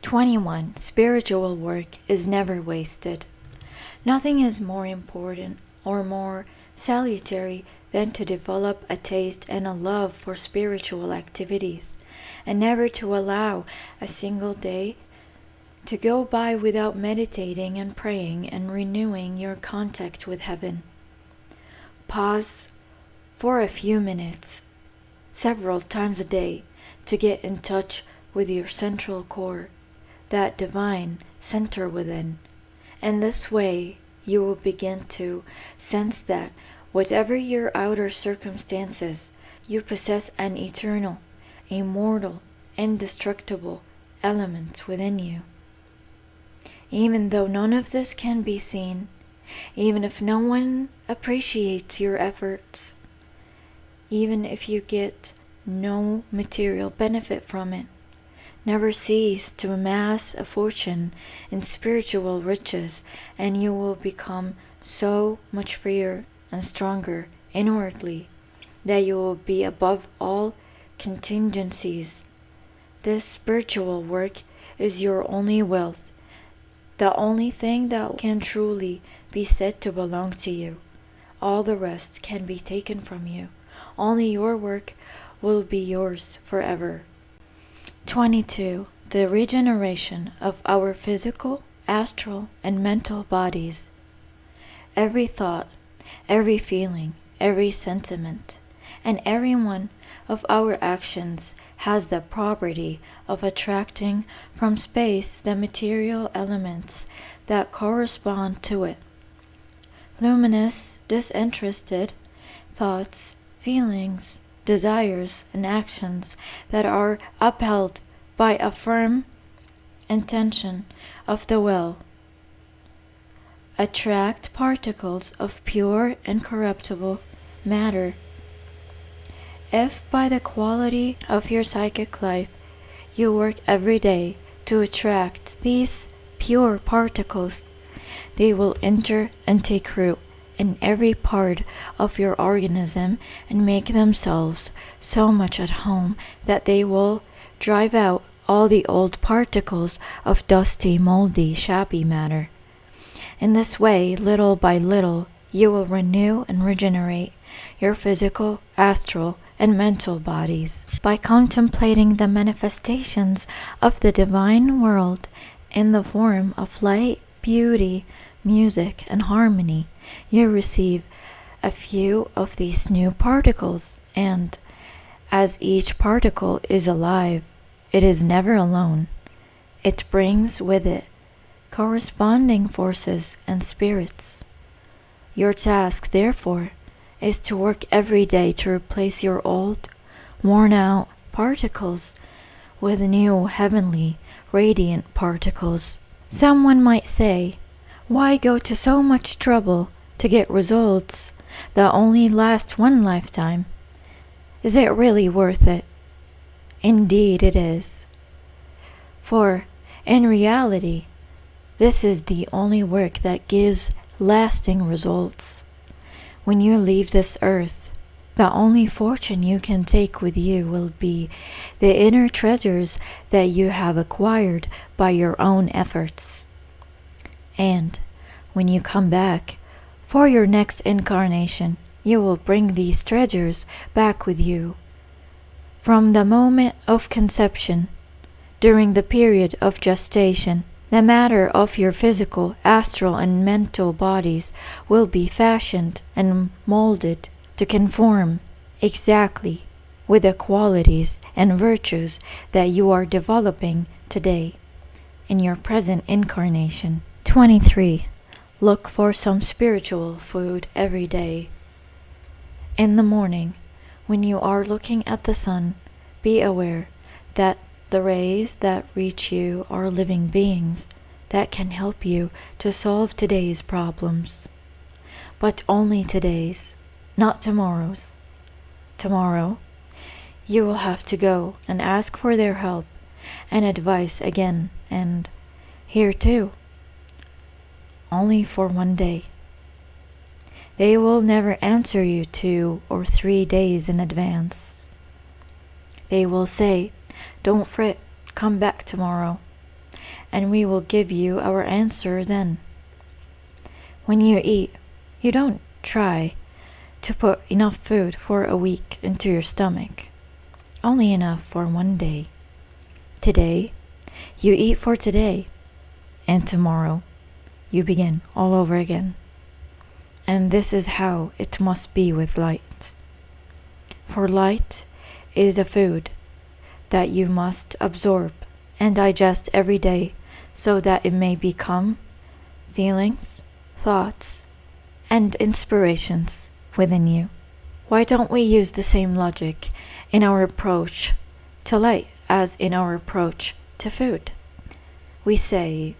21. Spiritual work is never wasted. Nothing is more important or more salutary than to develop a taste and a love for spiritual activities, and never to allow a single day to go by without meditating and praying and renewing your contact with heaven. Pause for a few minutes, several times a day, to get in touch with your central core, that divine center within, and this way you will begin to sense that whatever your outer circumstances, you possess an eternal, immortal, indestructible element within you. Even though none of this can be seen, even if no one appreciates your efforts, even if you get no material benefit from it, never cease to amass a fortune in spiritual riches, and you will become so much freer and stronger inwardly that you will be above all contingencies. This spiritual work is your only wealth, the only thing that can truly be said to belong to you. All the rest can be taken from you. Only your work will be yours forever. 22. The regeneration of our physical, astral, and mental bodies. Every thought, every feeling, every sentiment, and every one of our actions has the property of attracting from space the material elements that correspond to it. Luminous, disinterested thoughts, feelings, desires, and actions that are upheld by a firm intention of the will attract particles of pure incorruptible matter. If by the quality of your psychic life you work every day to attract these pure particles, they will enter and take root in every part of your organism and make themselves so much at home that they will drive out all the old particles of dusty, moldy, shabby matter. In this way, little by little, you will renew and regenerate your physical, astral, and mental bodies. By contemplating the manifestations of the divine world in the form of light, beauty, music, and harmony, you receive a few of these new particles, and as each particle is alive, it is never alone. It brings with it corresponding forces and spirits. Your task, therefore, is to work every day to replace your old, worn-out particles with new heavenly, radiant particles. Someone might say, why go to so much trouble to get results that only last one lifetime? Is it really worth it? Indeed it is. For, in reality, this is the only work that gives lasting results. When you leave this earth, the only fortune you can take with you will be the inner treasures that you have acquired by your own efforts. And when you come back for your next incarnation, you will bring these treasures back with you. From the moment of conception, during the period of gestation, the matter of your physical, astral, and mental bodies will be fashioned and molded to conform exactly with the qualities and virtues that you are developing today in your present incarnation. 23. Look for some spiritual food every day. In the morning, when you are looking at the sun, be aware that the rays that reach you are living beings that can help you to solve today's problems. But only today's, not tomorrow's. Tomorrow, you will have to go and ask for their help and advice again, and here too, only for one day. They will never answer you 2 or 3 days in advance. They will say, don't fret, come back tomorrow. and we will give you our answer then. When you eat, you don't try to put enough food for a week into your stomach, only enough for one day. Today, you eat for today, and tomorrow, you begin all over again. And this is how it must be with light. For light is a food that you must absorb and digest every day so that it may become feelings, thoughts, and inspirations within you. Why don't we use the same logic in our approach to light as in our approach to food? We say,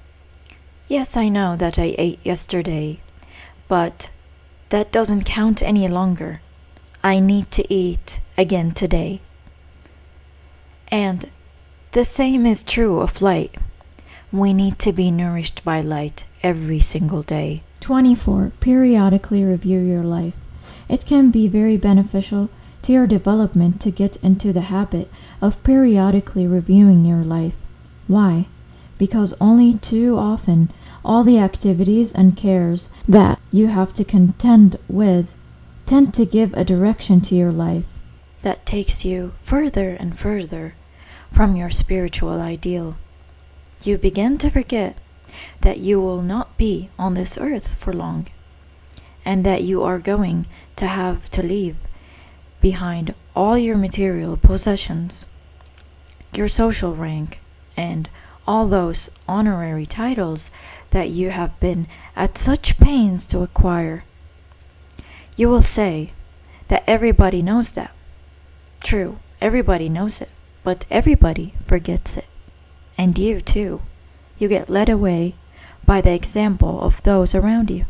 yes, I know that I ate yesterday, but that doesn't count any longer. I need to eat again today. And the same is true of light. We need to be nourished by light every single day. 24. Periodically review your life. It can be very beneficial to your development to get into the habit of periodically reviewing your life. Why? Because only too often all the activities and cares that you have to contend with tend to give a direction to your life that takes you further and further from your spiritual ideal. You begin to forget that you will not be on this earth for long, and that you are going to have to leave behind all your material possessions, your social rank, and all those honorary titles that you have been at such pains to acquire. You will say that everybody knows that. True, everybody knows it, but everybody forgets it. And you too. You get led away by the example of those around you.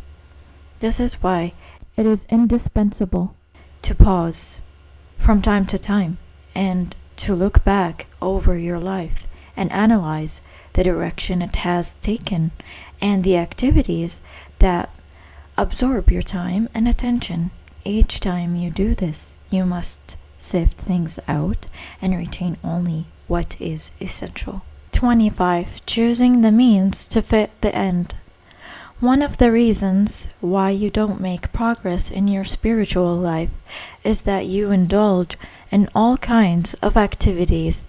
This is why it is indispensable to pause from time to time and to look back over your life and analyze the direction it has taken and the activities that absorb your time and attention. Each time you do this, you must sift things out and retain only what is essential. 25. Choosing the means to fit the end. One of the reasons why you don't make progress in your spiritual life is that you indulge in all kinds of activities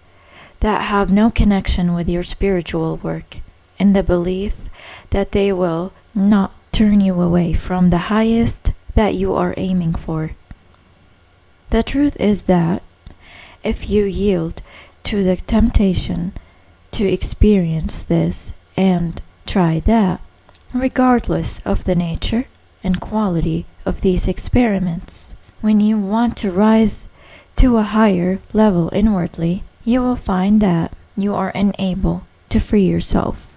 that have no connection with your spiritual work, in the belief that they will not turn you away from the highest that you are aiming for. The truth is that if you yield to the temptation to experience this and try that, regardless of the nature and quality of these experiments, when you want to rise to a higher level inwardly, you will find that you are unable to free yourself.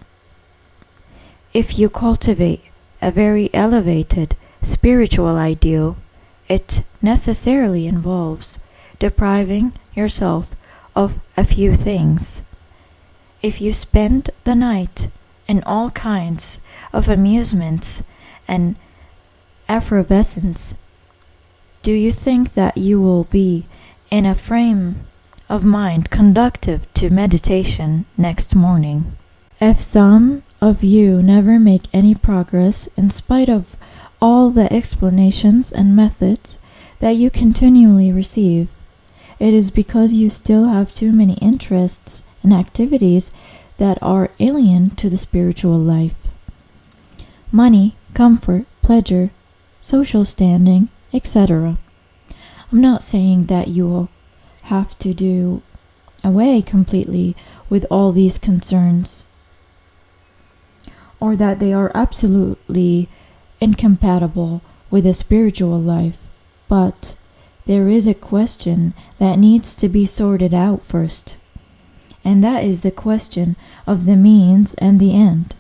If you cultivate a very elevated spiritual ideal, it necessarily involves depriving yourself of a few things. If you spend the night in all kinds of amusements and effervescence, do you think that you will be in a frame of mind conducive to meditation next morning? If some of you never make any progress in spite of all the explanations and methods that you continually receive, it is because you still have too many interests and activities that are alien to the spiritual life. Money, comfort, pleasure, social standing, etc. I'm not saying that you will have to do away completely with all these concerns, or that they are absolutely incompatible with a spiritual life, but there is a question that needs to be sorted out first, and that is the question of the means and the end.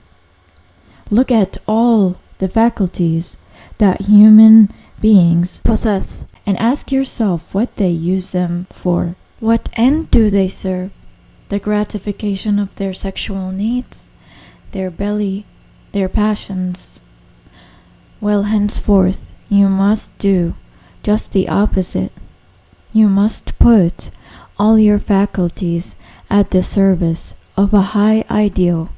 Look at all the faculties that human beings possess and ask yourself what they use them for. What end do they serve? The gratification of their sexual needs, their belly, their passions? Well, henceforth, you must do just the opposite. You must put all your faculties at the service of a high ideal,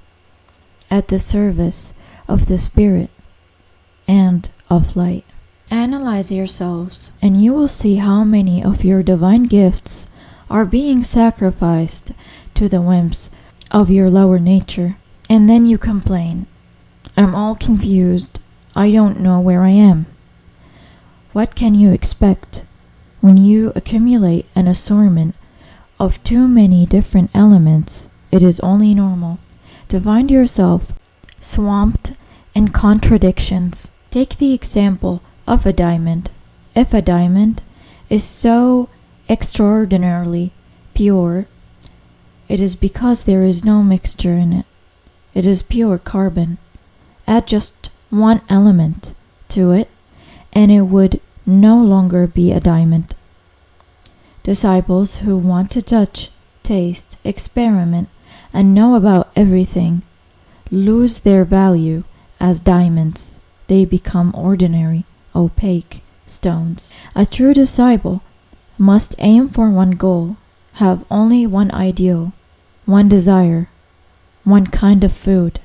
at the service of the Spirit and of light. Analyze yourselves, and you will see how many of your divine gifts are being sacrificed to the whims of your lower nature. And then you complain, "I'm all confused. I don't know where I am." What can you expect when you accumulate an assortment of too many different elements? It is only normal to find yourself swamped in contradictions. Take the example of a diamond. If a diamond is so extraordinarily pure, it is because there is no mixture in it. It is pure carbon. Add just one element to it, and it would no longer be a diamond. Disciples who want to touch, taste, experiment, and know about everything lose their value as diamonds. They become ordinary, opaque stones. A true disciple must aim for one goal, have only one ideal, one desire, one kind of food.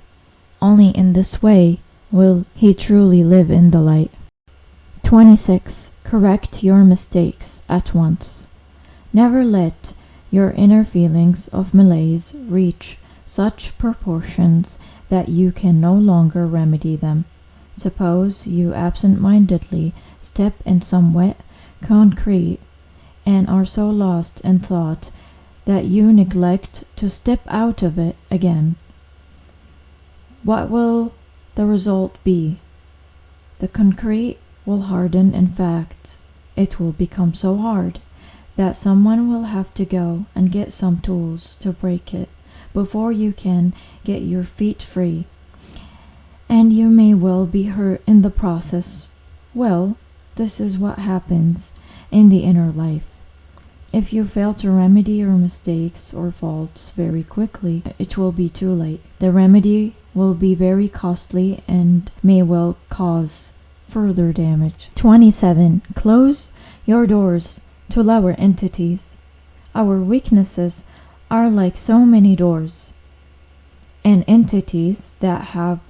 Only in this way will he truly live in the light. 26. Correct your mistakes at once. Never let your inner feelings of malaise reach such proportions that you can no longer remedy them. Suppose you absent-mindedly step in some wet concrete and are so lost in thought that you neglect to step out of it again. What will the result be? The concrete will harden. In fact, it will become so hard that someone will have to go and get some tools to break it before you can get your feet free. And you may well be hurt in the process. Well, this is what happens in the inner life. If you fail to remedy your mistakes or faults very quickly, it will be too late. The remedy will be very costly and may well cause further damage. 27. Close your doors to lower entities. Our weaknesses are like so many doors, and entities that have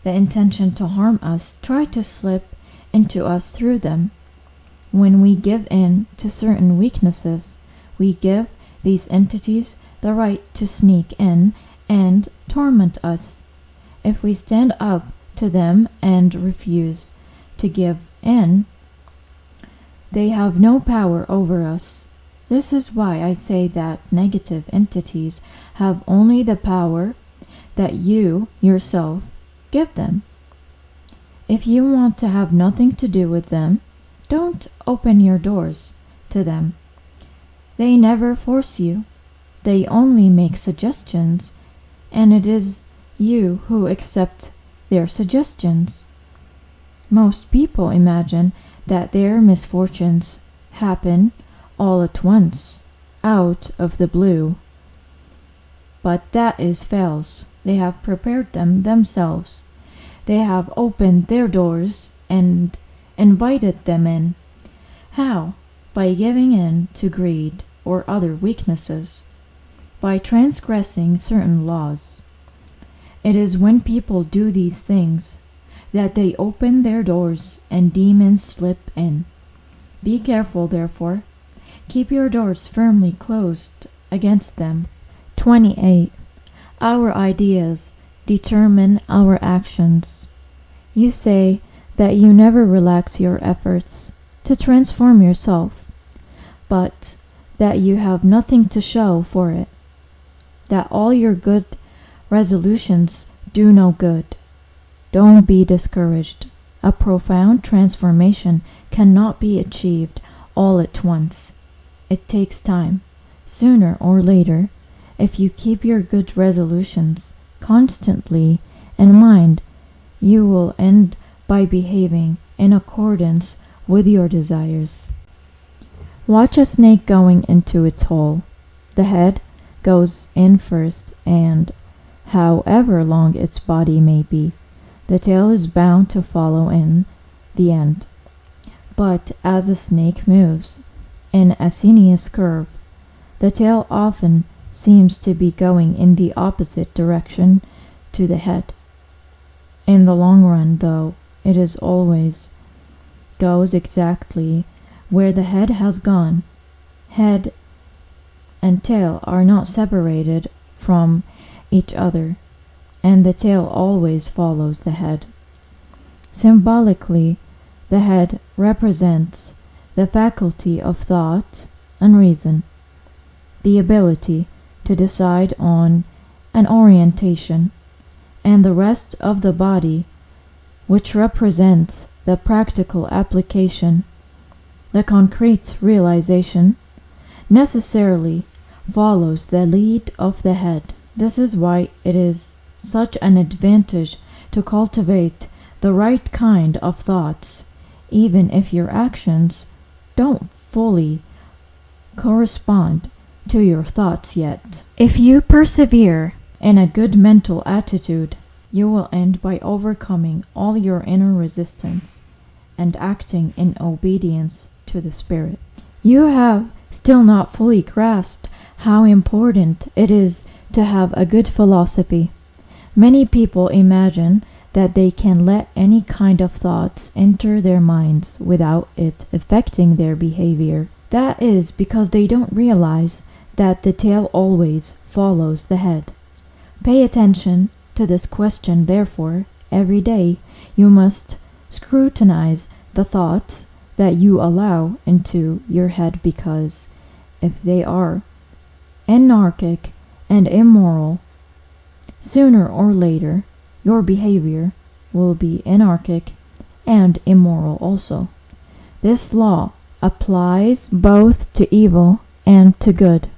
the intention to harm us try to slip into us through them. When we give in to certain weaknesses, we give these entities the right to sneak in and torment us. If we stand up to them and refuse to give in, they have no power over us. This is why I say that negative entities have only the power that you yourself give them. If you want to have nothing to do with them, don't open your doors to them. They never force you. They only make suggestions, and it is you who accept their suggestions. Most people imagine that their misfortunes happen all at once, out of the blue. But that is false. They have prepared them themselves. They have opened their doors and invited them in. How? By giving in to greed or other weaknesses, by transgressing certain laws. It is when people do these things that they open their doors and demons slip in. Be careful, therefore. Keep your doors firmly closed against them. 28. Our ideas determine our actions. You say that you never relax your efforts to transform yourself, but that you have nothing to show for it, that all your good resolutions do no good. Don't be discouraged. A profound transformation cannot be achieved all at once. It takes time. Sooner or later, if you keep your good resolutions constantly in mind, you will end by behaving in accordance with your desires. Watch a snake going into its hole. The head goes in first, and however long its body may be, the tail is bound to follow in the end. But as a snake moves in a sinuous curve, the tail often seems to be going in the opposite direction to the head. In the long run, though, it is always goes exactly where the head has gone. Head and tail are not separated from each other, and the tail always follows the head. Symbolically, the head represents the faculty of thought and reason, the ability to decide on an orientation, and the rest of the body, which represents the practical application, the concrete realization, necessarily follows the lead of the head. This is why it is such an advantage to cultivate the right kind of thoughts, even if your actions don't fully correspond to your thoughts yet. If you persevere in a good mental attitude, you will end by overcoming all your inner resistance and acting in obedience to the Spirit. You have still not fully grasped how important it is to have a good philosophy. Many people imagine that they can let any kind of thoughts enter their minds without it affecting their behavior. That is because they don't realize that the tail always follows the head. Pay attention to this question, therefore. Every day you must scrutinize the thoughts that you allow into your head, because if they are anarchic and immoral, sooner or later your behavior will be anarchic and immoral also. This law applies both to evil and to good.